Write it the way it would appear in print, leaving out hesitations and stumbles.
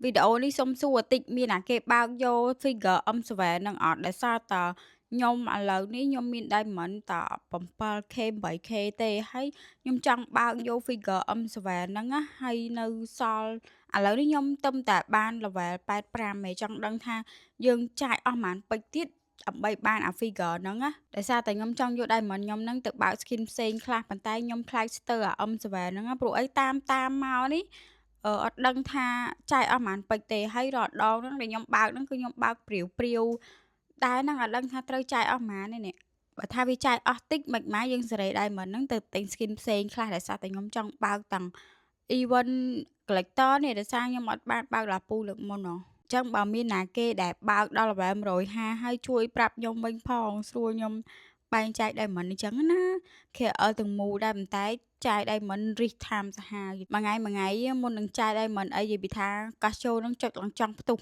វីដេអូនេះសុំសួរតិចមានអាគេបើកយក Figure M7 ហ្នឹងអត់ដោយសារតែខ្ញុំឥឡូវនេះខ្ញុំមាន Diamond តែ 7K 8K ទេហើយខ្ញុំចង់បើកយក Figure M7 ហ្នឹងណាហើយនៅសល់ឥឡូវនេះខ្ញុំទឹមតែបាន level 85ឯងចង់ដឹងថាយើងចាយអស់ប៉ុន្មានពេជ្រទៀតដើម្បីបានអា Figure ហ្នឹងណាដោយសារតែខ្ញុំចង់យក Diamond ខ្ញុំហ្នឹងទៅបើក skin ផ្សេងខ្លះប៉ុន្តែខ្ញុំខ្លាចស្ទើរអា M7 ហ្នឹងណាព្រោះអីតាមមកនេះ អត់ដឹងថាចាយអស់ប៉ុន្មានពេជ្រទេហើយរាល់ដងហ្នឹងដែលខ្ញុំបើកហ្នឹងគឺខ្ញុំបើកព្រាវៗដែរហ្នឹងអត់ដឹងថាត្រូវចាយអស់ប៉ុន្មានទេនេះបើថាវាចាយអស់តិចមិនម៉ាយើងសេរី Diamond ហ្នឹងទៅទិញ skin ផ្សេងខ្លះដោយសារតែខ្ញុំចង់បើកទាំង Event Collector នេះដោយសារខ្ញុំអត់បានបើក Lapu លើកមុនហ៎អញ្ចឹងបើមានណាគេដែលបើកដល់ level 150ហើយជួយប្រាប់ខ្ញុំវិញផងស្រួលខ្ញុំបែងចែក Diamond អញ្ចឹងណា KL ទាំងមូលដែរប៉ុន្តែចាយ Diamond រិះថាមសាហាវមួយថ្ងៃមុននឹងចាយ Diamond អីនិយាយពីថាកាសចូលនឹងចុចឡើងចង់ផ្ទុះ